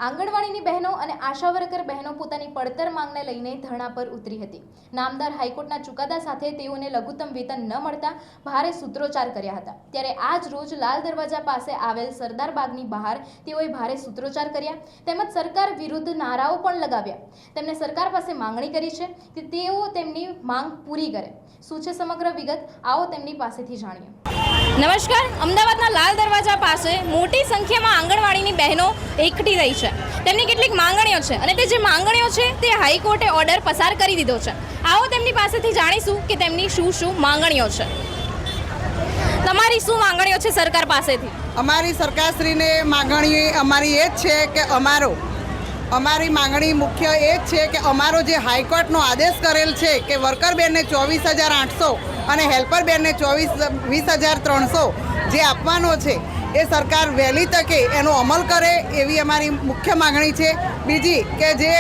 આંગણવાડીની બહેનો અને આશા વર્કર બહેનો પોતાની પડતર માંગને લઈને ધરણા પર ઉતરી હતી। નામદાર હાઈકોર્ટના ચુકાદા સાથે તેઓને લઘુત્તમ વેતન ન મળતા ભારે સૂત્રોચ્ચાર કર્યા હતા। ત્યારે આજ રોજ લાલ દરવાજા પાસે આવેલ સરદાર બાગની બહાર તેઓએ ભારે સૂત્રોચ્ચાર કર્યા તેમજ સરકાર વિરુદ્ધ નારાઓ પણ લગાવ્યા। તેમણે સરકાર પાસે માંગણી કરી છે કે તેઓ તેમની માંગ પૂરી કરે। શું છે સમગ્ર વિગત, આવો તેમની પાસેથી જાણીએ। નમસ્કાર, અમદાવાદના લાલ દરવાજા પાસે મોટી સંખ્યામાં આંગણવાડીની બહેનો એકઠી થઈ છે। તેમની કેટલીક માંગણીઓ છે અને તે જે માંગણીઓ છે તે હાઈકોર્ટે ઓર્ડર પસાર કરી દીધો છે। આવો તેમની પાસેથી જાણીશું કે તેમની શું માંગણીઓ છે। તમારી શું માંગણીઓ છે સરકાર પાસેથી? અમારી સરકારશ્રીને માંગણી અમારી એ જ છે કે અમારી માંગણી મુખ્ય એ જ છે કે અમારો જે હાઈકોર્ટનો આદેશ કરેલ છે કે વર્કર બેનને 24,800 અને હેલ્પર બેનને 20,300 જે આપવાનો છે એ સરકાર વહેલી તકે એનો અમલ કરે એવી અમારી મુખ્ય માંગણી છે। બીજી કે જે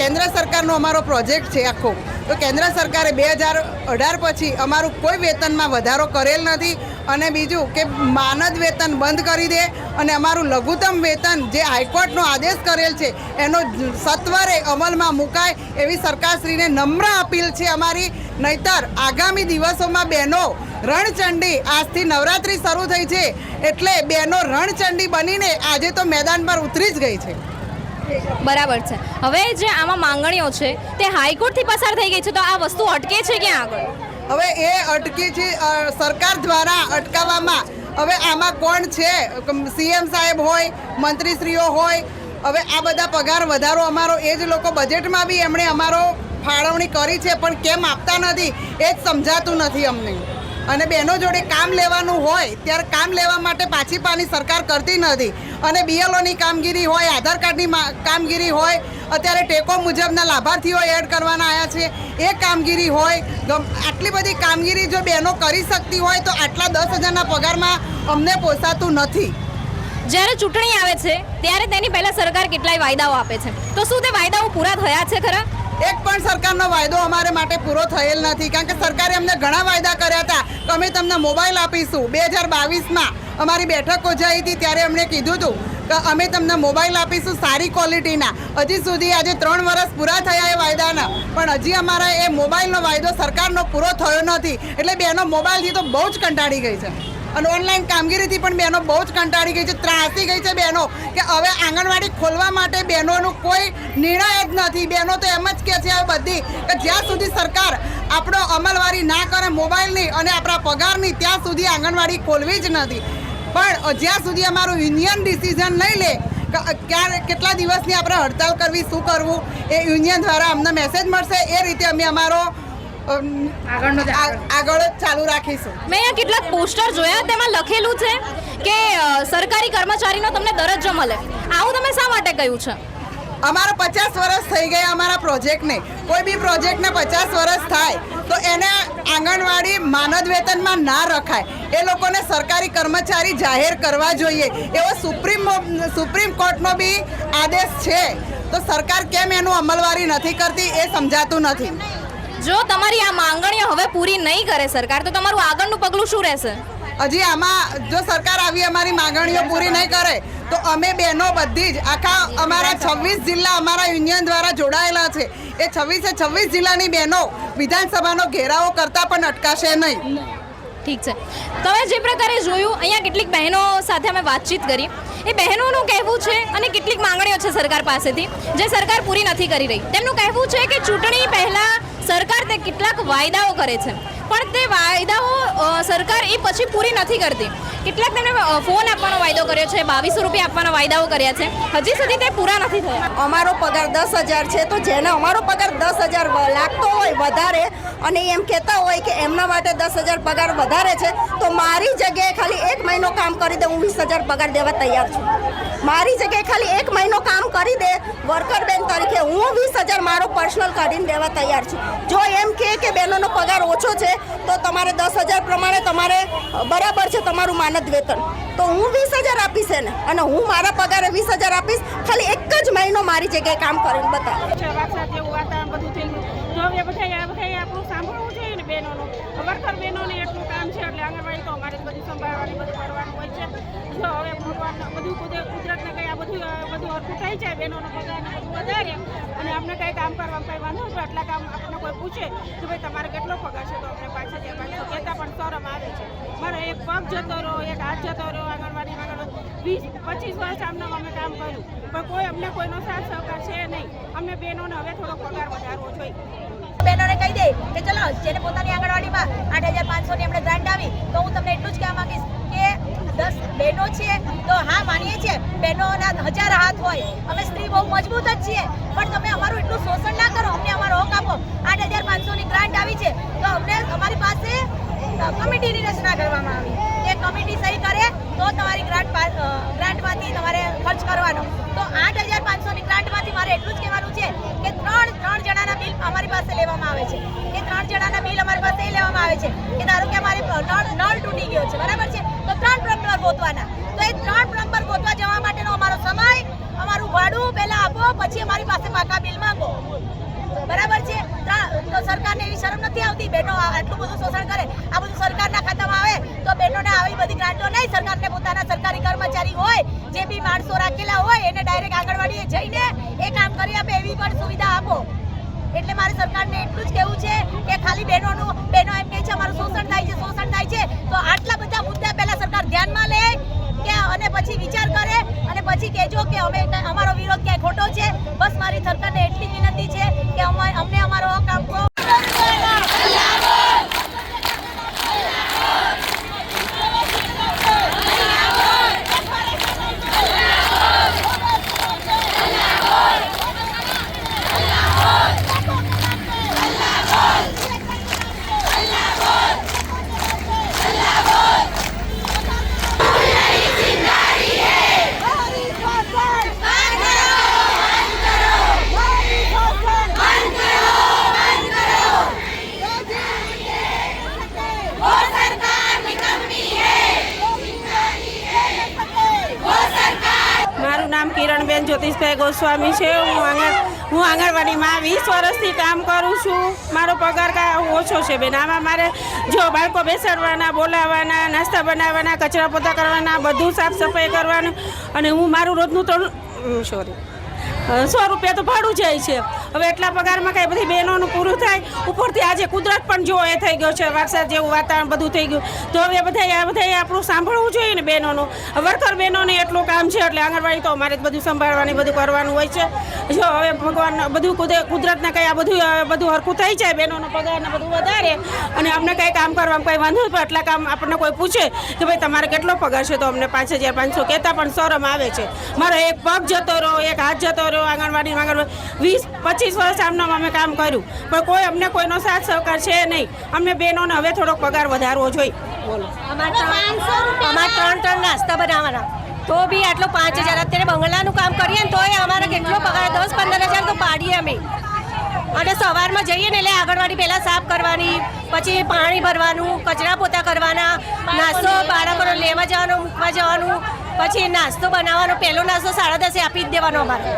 કેન્દ્ર સરકારનો અમારો પ્રોજેક્ટ છે આખો, તો કેન્દ્ર સરકારે 2018 પછી અમારું કોઈ વેતનમાં વધારો કરેલ નથી અને બીજું કે માનદ વેતન બંધ કરી દે અને અમારું લઘુત્તમ વેતન જે હાઈકોર્ટનો આદેશ કરેલ છે એનો સત્વરે અમલમાં મુકાય એવી સરકારશ્રીને નમ્ર અપીલ છે અમારી। નહીતર આગામી દિવસોમાં બહેનો રણચંડી, આજથી નવરાત્રિ શરૂ થઈ છે એટલે બહેનો રણચંડી બનીને આજે તો મેદાન પર ઉતરી જ ગઈ છે। બરાબર છે। હવે જે આમાં માંગણીઓ છે તે હાઈકોર્ટથી પસાર થઈ ગઈ છે, તો આ વસ્તુ અટકે છે ક્યાં આગળ? હવે એ અટકી છે સરકાર દ્વારા અટકાવવામાં। હવે આમાં કોણ છે? સીએમ સાહેબ હોય, મંત્રીશ્રીઓ હોય। હવે આ બધા પગાર વધારો અમારો એ જ લોકો બજેટમાં બી એમણે અમારો ફાળવણી કરી છે પણ કેમ આપતા નથી એ જ સમજાતું નથી અમને। અને બહેનો જોડે કામ લેવાનું હોય ત્યારે કામ લેવા માટે પાછી પાની સરકાર કરતી નથી અને બીએલઓની કામગીરી હોય, આધાર કાર્ડની કામગીરી હોય, અત્યારે ટેકો મુજબના લાભાર્થીઓ એડ કરવાના આવ્યા છે એ કામગીરી હોય, આટલી બધી કામગીરી જો બહેનો કરી શકતી હોય તો આટલા 10,000ના પગારમાં અમને પોસાતું નથી। જ્યારે ચૂંટણી આવે છે ત્યારે તેની પહેલા સરકાર કેટલાય વાયદાઓ આપે છે, તો શું તે વાયદાઓ પૂરા થયા છે ખરા? એક પણ સરકારનો વાયદો અમારે માટે પૂરો થયેલ નથી, કારણ કે સરકારે અમને ઘણા વાયદા કર્યા હતા કે અમે તમને મોબાઈલ આપીશું। 2022માં અમારી બેઠક યોજાઈ હતી ત્યારે અમને કીધું હતું કે અમે તમને મોબાઈલ આપીશું સારી ક્વોલિટીના। હજી સુધી આજે 3 વર્ષ પૂરા થયા એ વાયદાના, પણ હજી અમારા એ મોબાઈલનો વાયદો સરકારનો પૂરો થયો નથી। એટલે બહેનો મોબાઈલથી તો બહુ જ કંટાળી ગઈ છે અને ઓનલાઈન કામગીરીથી પણ બહેનો બહુ જ કંટાળી ગઈ છે, ત્રાસી ગઈ છે બહેનો કે હવે આંગણવાડી ખોલવા માટે બહેનોનું કોઈ નિર્ણય જ નથી। બહેનો તો એમ જ કહે છે બધી કે જ્યાં સુધી સરકાર આપણો અમલવારી ના કરે મોબાઈલની અને આપણા પગારની ત્યાં સુધી આંગણવાડી ખોલવી જ નથી। પણ જ્યાં સુધી અમારું યુનિયન ડિસિઝન નહીં લે કેટલા દિવસની આપણે હડતાલ કરવી, શું કરવું એ યુનિયન દ્વારા અમને મેસેજ મળશે એ રીતે અમે અમારો આગળ ચાલુ રાખીશું। મેં અહીંયા કેટલાક પોસ્ટર જોયા, તેમાં લખેલું છે કે સરકારી કર્મચારીનો તમને દરજ્જો મળે। આવું તમે શા માટે કહ્યું છે? અમારા 50 વર્ષ થઈ ગયા અમારા પ્રોજેક્ટને। કોઈ બી પ્રોજેક્ટને 50 વર્ષ થાય તો એને આંગણવાડી માનદ વેતનમાં ના રખાય, એ લોકોને સરકારી કર્મચારી જાહેર કરવા જોઈએ એવો સુપ્રીમ કોર્ટનો બી આદેશ છે। તો સરકાર કેમ એનું અમલવારી નથી કરતી એ સમજાતું નથી। જો તમારી આ માંગણીઓ હવે પૂરી નહીં કરે સરકાર, તો તમારું આગળનું પગલું શું રહેશે? હજી આમાં જો સરકાર આવી અમારી માંગણીઓ પૂરી નહીં કરે તો અમે બહેનો બધી જ આખા અમારા 26 જિલ્લા અમારા યુનિયન દ્વારા જોડાયેલા છે, એ 26 જિલ્લાની બહેનો વિધાનસભાનો ઘેરાવો કરતા પણ અટકાશે નહીં। ઠીક છે। તમે જે પ્રકારે જોયું, અહીંયા કેટલીક બહેનો સાથે અમે વાતચીત કરી। એ બહેનોનું કહેવું છે અને કેટલીક માંગણીઓ છે સરકાર પાસેથી જે સરકાર પૂરી નથી કરી રહી। તેમનું કહેવું છે કે ચૂંટણી પહેલા સરકાર તે કેટલાક વાયદાઓ કરે છે પણ તે વાયદાઓ સરકાર એ પછી પૂરી નથી કરતી। કેટલાક તેને ફોન આપવાનો વાયદો કર્યો છે, 2200 રૂપિયા આપવાના વાયદાઓ કર્યા છે, હજી સુધી તે પૂરા નથી થયા। અમારો પગાર 10,000 છે, તો જેને અમારો પગાર 10,000 લાગતો હોય વધારે અને એમ કહેતા હોય કે એમના માટે 10,000 પગાર વધારે છે, તો મારી જગ્યાએ ખાલી 1 મહિનો કામ કરી દે, હું 20,000 પગાર દેવા તૈયાર છું। મારી જગ્યાએ ખાલી 1 મહિનો કામ કરી દે વર્કર બેન તરીકે, હું 20,000 મારો પર્સનલ કાઢીને દેવા તૈયાર છું। જો એમ કે બહેનોનો પગાર ઓછો છે તો તમારે 10,000 પ્રમાણે તમારે બરાબર છે તમારું માનદ વેતન, તો હું 20,000 આપીશ ને અને હું મારા પગારે 20,000 આપીશ। ખાલી 1 જ મહિનો મારી જગ્યાએ કામ કરીને બતાવો। આપણું સાંભળવું જોઈએ ને બહેનોનું, વર્કર બહેનોને એટલું કામ છે એટલે આંગણવાડી તો અમારે બધું સંભાળવાની બધું કરવાનું હોય છે। જો હવે ભગવાન બધું કુદરતને કંઈ આ બધું હરખું થઈ જાય, બહેનોનો પગાર ને બધું વધારે અને અમને કંઈ કામ કરવામાં કંઈ વાંધો નથી. આટલા કામ આપણને કોઈ પૂછે કે ભાઈ તમારે કેટલો પગાર છે તો અમને 5,500 કહેતા પણ શરમ આવે છે. મારો એક પગ જતો રહ્યો, એક હાથ જતો રહ્યો આંગણવાડીમાં 20-25 વર્ષ આમનામ અમે કામ કર્યું પણ અમને કોઈનો સાથ સહકાર છે નહીં. અમને બહેનોને હવે થોડો પગાર વધારવો જોઈએ. બહેનોને કહી દે કે ચલો જેને પોતાની આંગણવાડીમાં 8,500ની આપણે ગ્રાન્ટ આવી તો હું તમને એટલું જ કહેવા માંગીશ કે 10 બહેનો છે તો હા માનીએ છીએ બહેનોના 1000 હાથ હોય, અમે સ્ત્રી બહુ મજબૂત જ છીએ પણ તમે અમારું એટલું શોષણ ના કરો, અમને અમારો હક આપો. 8,500ની ગ્રાન્ટ આવી છે તો અમને અમારી પાસે કમિટીની રચના કરવામાં આવી. એ કમિટી સહી કરે તો તમારી ગ્રાન્ટમાંથી તમારે ખર્ચ કરવાનો. તો 8,500ની ગ્રાન્ટમાંથી મારે એટલું જ કહેવાનું છે કે ત્રણ જણાના બિલ અમારી પાસે લેવામાં આવે છે. એ 3 જણાના બિલ અમારી પાસે એ લેવામાં આવે છે કે ધારો કે અમારે નળ તૂટી ગયો છે, બરાબર છે, તો 3 પ્લમ્બર ગોતવાના. તો એ 3 પ્લમ્બર ગોતવા જવા માટેનો અમારો સમય, અમારું ભાડું પહેલા આપો, પછી અમારી પાસે પાકા બિલ માંગો, બરાબર છે. તો સરકારને એવી શરમ નથી આવતી બહેનો આટલું બધું શોષણ કરે. આ બધું સરકારના ખાતામાં આવે તો બહેનોને આવી બધી ગ્રાન્ટો નહીં. સરકારને પોતાના સરકારી કર્મચારી હોય, જે બી માણસો રાખેલા હોય એને ડાયરેક્ટ આંગણવાડીએ જઈને એ કામ કરી આપે એવી પણ સુવિધા આપો. એટલે મારે સરકારને એટલું જ કહેવું છે કે ખાલી બહેનો એમ કહે છે અમારું શોષણ થાય છે તો આટલા બધા મુદ્દા પહેલા સરકાર ધ્યાનમાં લે કે અને પછી વિચાર કરે અને પછી કહેજો કે અમારો વિરોધ ક્યાંય ખોટો છે. બસ મારી સરકારને એટલી વિનંતી છે કે અમને અમારો હક આપો. મારું નામ કિરણબેન જ્યોતિષભાઈ ગોસ્વામી છે. હું આંગણવાડીમાં 20 વર્ષથી કામ કરું છું. મારો પગાર કાંઈ ઓછો છે બેન. આમાં મારે જો બાળકો બેસાડવાના, બોલાવવાના, નાસ્તા બનાવવાના, કચરા પોતા કરવાના, બધું સાફ સફાઈ કરવાનું અને હું મારું રોજનું 100 રૂપિયા તો ભાડું જાય છે. હવે એટલા પગારમાં કાંઈ બધી બહેનોનું પૂરું થાય. ઉપરથી આજે કુદરત પણ જો એ થઈ ગયો છે, વરસાદ જેવું વાતાવરણ બધું થઈ ગયું. તો હવે બધાએ આપણું સાંભળવું જોઈએ ને બહેનોનું. વર્કર બહેનોને એટલું કામ છે એટલે આંગણવાડી તો અમારે જ બધું સંભાળવાનું બધું કરવાનું હોય છે. જો હવે ભગવાન બધું કુદરતને કંઈ આ બધું હરખું થઈ જાય, બહેનોનો પગારને બધું વધારે અને અમને કંઈ કામ કરવામાં કંઈ વાંધો નથી. પણ એટલા કામ આપણને કોઈ પૂછે કે ભાઈ તમારે કેટલો પગાર છે તો અમને 5,500 કહેતા પણ શરમ આવે છે. મારો એક પગ જતો રહ્યો, એક હાથ જતો રહ્યો આંગણવાડીમાં 20-25 વર્ષ આમનામ અમે કામ કર્યું પણ અમને કોઈનો સાથ સહકાર છે નહીં. અમને બહેનોને હવે થોડોક પગાર વધારવો જોઈએ. બોલો અમારે 3 નાસ્તા બનાવવાના તો બી આટલો 5,000. અત્યારે બંગલાનું કામ કરીએ ને તોય અમારે કેટલો પગાર 10-15,000 તો પાડીએ અમે. અને સવારમાં જઈએ ને એટલે આંગણવાડી પહેલાં સાફ કરવાની, પછી પાણી ભરવાનું, કચરા પોતા કરવાના, નાસ્તો બાળકોને લેવા જવાનો, મૂકવા જવાનું, પછી નાસ્તો બનાવવાનો. પહેલો નાસ્તો 10:30 આપી જ દેવાનો અમારે.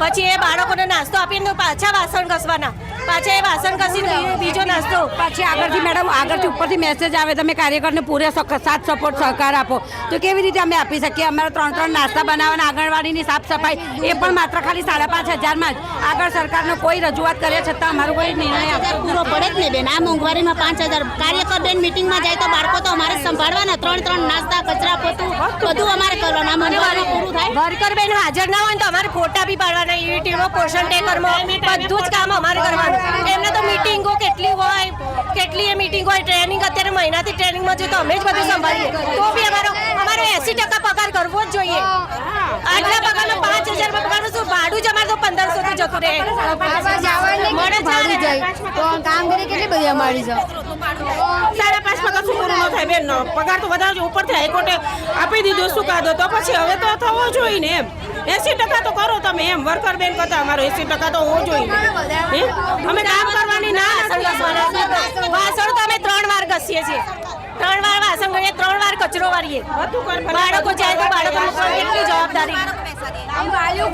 પછી એ બાળકોને નાસ્તો આપીને પાછા વાસણ ઘસવાના, પાછા એ વાસણ ઘસીને બીજો નાસ્તો. પછી આગળથી ઉપરથી મેસેજ આવે તમે કાર્યકરને પૂરે સાથ સપોર્ટ સહકાર આપો. તો કેવી રીતે અમે આપી શકીએ? અમારે 3 નાસ્તા બનાવવાના, આંગણવાડીની સાફ સફાઈ એ પણ માત્ર ખાલી 5,500માં જ. આગળ સરકારનો કોઈ રજૂઆત કરે છતાં અમારો કોઈ નિર્ણય આપતો પૂરો પડે જ નહીં બેન. આ મોંઘવારીમાં 5,000 કાર્યકર બેન મિટિંગમાં જાય તો બાળકો તો અમારે સંભાળવાના. 3 નાસ્તા, કચરા પોતું બધું અમારે કરવાનું. આ મોંઘવારીમાં પૂરું થાય. વર્કર બેન હાજર ના હોય ને તો અમારે ફોટા બી પાડવાના. ઈવીટીમાં, પોષણ ટેકરમાં બધું જ કામ અમારે કરવાનું. એમને તો મીટિંગો કેટલી હોય, કેટલી એ મીટિંગ હોય, ટ્રેનિંગ અત્યારે મહિનાથી ટ્રેનિંગમાં જોઈએ તો અમે જ બધું સંભાળીએ. તો બી અમારો 80% પગાર કરવો જ જોઈએ. આટલા પગારમાં 5,000 પગારનું શું ભાડું જ અમારે તો 1,500 થી જતું રહે. કામગીરી કેટલી બધી અમારી છે. 5.5 પગાર શું પૂરું ન થાય બેન? પગાર તો વધારે ઉપરથી હાઈકોર્ટે આપી દીધો ચુકાદો તો પછી હવે તો થવો જોઈએ ને એમ. 80% તો કરો તમે એમ. વર્કર બેન કરતા અમારો 80% તો હોવો જોઈએ. અમે કામ કરવાની ના વાસણ તો અમે 3 વાર ઘસીએ છીએ. 3 વાર વાસણ કરીએ, 3 વાર કચરો વાળીએ. બાળકો જાય તો બાળકો કેટલી જવાબદારી.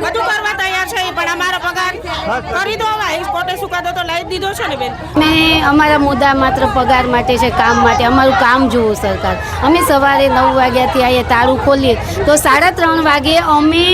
બધું કરવા તૈયાર છે પણ અમારો પગાર કરી દો. હવે હાઈકોર્ટે ચુકાદો તો લાવી દીધો છે ને બેન. અમે અમારા મુદ્દા માત્ર પગાર માટે છે, કામ માટે. અમારું કામ જુઓ સરકાર. અમે સવારે 9 વાગ્યાથી આવીએ, તાળું ખોલીએ તો 3:30 વાગે અમે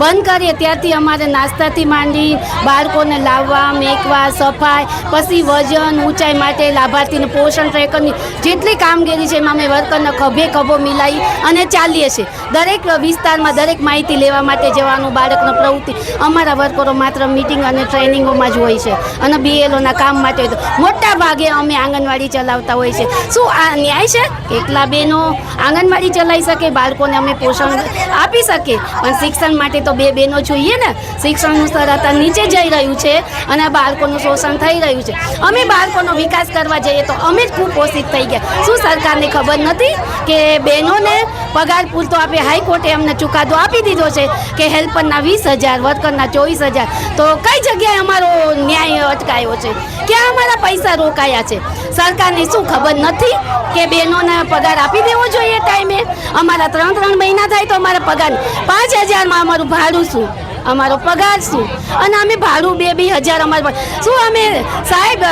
બંધ કરીએ. ત્યારથી અમારે નાસ્તાથી માંડી બાળકોને લાવવા, મેકવા, સફાઈ, પછી વજન ઊંચાઈ માટે લાભાર્થીને પોષણ ટ્રેકરની જેટલી કામગીરી છે એમાં અમે વર્કરને ખભે ખભો મિલાવી અને ચાલીએ છીએ. દરેક વિસ્તારમાં દરેક માહિતી લેવા માટે જવાનું, બાળકનો પ્રવૃત્તિ. અમારા વર્કરો માત્ર મિટિંગ અને ટ્રેનિંગોમાં જ હોય છે અને BLOના કામ માટે હોય તો મોટા ભાગે અમે આંગણવાડી ચલાવતા હોય છે. શું આ ન્યાય છે? કેટલા બહેનો આંગણવાડી ચલાવી શકે, બાળકોને અમે પોષણ આપી શકીએ, પણ શિક્ષણ માટે તો 2 બહેનો જોઈએ ને. શિક્ષણનું સ્તર અત્યારે નીચે જઈ રહ્યું છે અને બાળકોનું શોષણ થઈ રહ્યું છે. અમે બાળકોનો વિકાસ કરવા જઈએ તો અમે જ કુપોષિત થઈ ગયા. શું સરકારને ખબર નથી કે બહેનોને પગાર પૂરતો આપે? હાઈકોર્ટે અમને ચુકાદો આપી દીધો છે કે હેલ્પરના 20,000, વર્કરના 24,000. તો કઈ જગ્યાએ અમારો ન્યાય અટકાયો છે? ક્યાં અમારા પૈસા રોકાયા છે? સરકારને શું ખબર નથી કે બહેનોને પગાર આપી દેવો જોઈએ ટાઈમે? અમારા 3 મહિના થાય તો અમારા પગાર 5,000માં અમારું ભાડું શું, અમારો પગાર શું? અને અમે ભાડું 2,000 અમારું શું? અમે સાહેબ,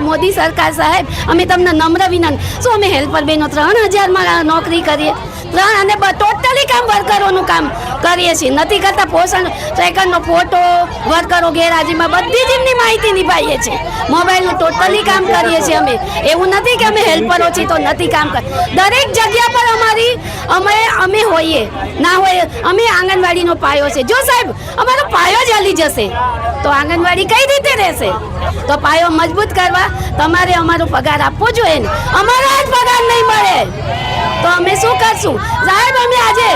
મોદી સરકાર સાહેબ, અમે તમને નમ્ર વિનંતી, શું અમે હેલ્પર બહેનો 3,000માં નોકરી કરીએ? અને ટોટલી કામ વર્કરોનું કામ કરીએ છીએ, નથી કરતા. પોષણ ટ્રેકરનો ફોટો, વર્કરો ગેરહાજરીમાં બધી જ એમની માહિતી નિભાવીએ છીએ. મોબાઈલનું ટોટલી કામ કરીએ છીએ અમે. એવું નથી કે અમે હેલ્પરો છીએ તો નથી કામ કર. દરેક જગ્યા પર અમે હોઈએ ના હોય. અમે આંગણવાડીનો પાયો છે. જો સાહેબ અમારો પાયો જ હલી જશે તો આંગણવાડી કઈ રીતે રહેશે? તો પાયો મજબૂત કરવા તમારે અમારો પગાર આપવો જોઈએ ને. અમારો જ પગાર નહીં મળે તો અમે શું કરશું સાહેબ? અમે આજે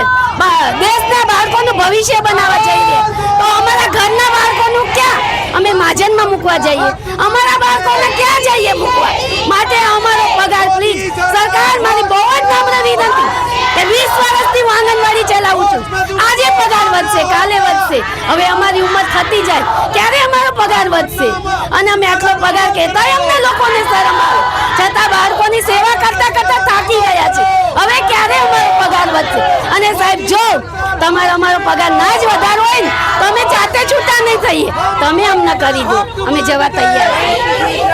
દેશના બાળકોનું ભવિષ્ય બનાવવા જઈએ તો અમારા ઘરના બાળકોનું ક્યાં અમે માજનમાં મૂકવા જઈએ? અમારા બાળકોને ક્યાં જઈએ મૂકવા? માટે અમારો પગાર પ્લીઝ સરકાર, મારી બહુ જ નમ્ર વિનંતી કે 20 વર્ષથી હું આંગણવાડી ચલાવું છું. આજે પગાર વધશે, કાલે વધશે. હવે અમારી ઉંમર થતી જાય ક્યારે અમારો પગાર વધશે? અને અમે આટલો પગાર કહેતાય અમને લોકોને શરમ આવે, છતાં બાળકોની સેવા કરતા કરતા થાકી ગયા છે. હવે ક્યારે અમારો પગાર વધશે? અને સાહેબ જો તમારો અમારો પગાર ના જ વધારો હોય ને તો અમે જાતે છૂટા નહીં થઈએ, તમે અમને કરી દો, અમે જવા તૈયાર છીએ.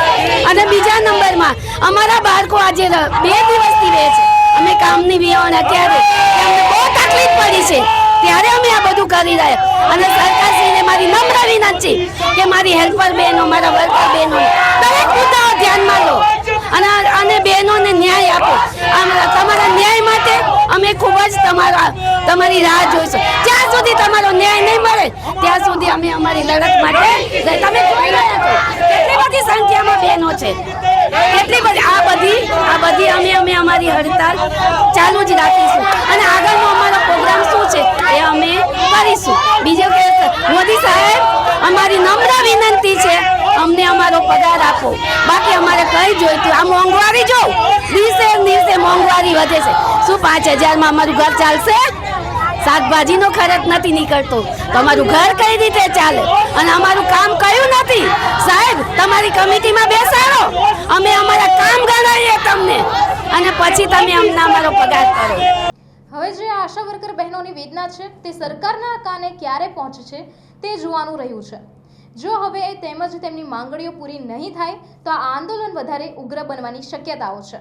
અને બીજા નંબરમાં અમારા બાળકો આજે 2 દિવસથી રહે છે. અમે કામની વિહોણા ક્યારે અમને બહુ તકલીફ પડી છે ત્યારે અમે આ બધું કરી રહ્યા. અને સરકારશ્રીને મારી નમ્ર વિનંતી કે મારી હેલ્પર બહેનો, મારા વર્કર બહેનો દરેક મુદ્દાઓ ધ્યાનમાં લો અને બહેનોને ન્યાય આપો. તમારા ન્યાય માટે અમે ખૂબ જ તમારી રાહ જોઈશું. જ્યાં સુધી તમારો ન્યાય નહીં મળે ત્યાં સુધી અમે અમારી લડત માટે તમે જોઈ રહ્યા છો કેટલી બધી સંખ્યામાં બહેનો છે, કેટલી બધી આ બધી અમે અમારી હડતાલ ચાલુ જ રાખીશું. અને આગળનો અમારો પ્રોગ્રામ શું છે એ અમે કરીશું. બીજો કે મોદી સાહેબ, અમારી નમ્ર વિનંતી છે, અમને અમારો પગાર આપો. બાકી અમારે કઈ જોઈતું? આ મોંઘવારી જો દિવસે મોંઘવારી વધે છે. શું 5,000માં અમારું ઘર ચાલશે? શાકભાજીનો ખર્ચ નથી નીકળતો તો અમારું ઘર કઈ રીતે ચાલે? અને અમારું કામ કયું નથી સાહેબ? તમારી કમિટીમાં બેસાડો, અમે અમારા કામ ગણાવીએ તમને અને પછી તમે અમને અમારો પગાર કરો. હવે જે આશા વર્કર બહેનોની વેદના છે તે સરકારના કાને ક્યારે પહોંચે છે તે જોવાનું રહ્યું છે. જો હવે તેમજ તેમની માંગણીઓ પૂરી નહીં થાય તો આ આંદોલન વધારે ઉગ્ર બનવાની શક્યતાઓ છે.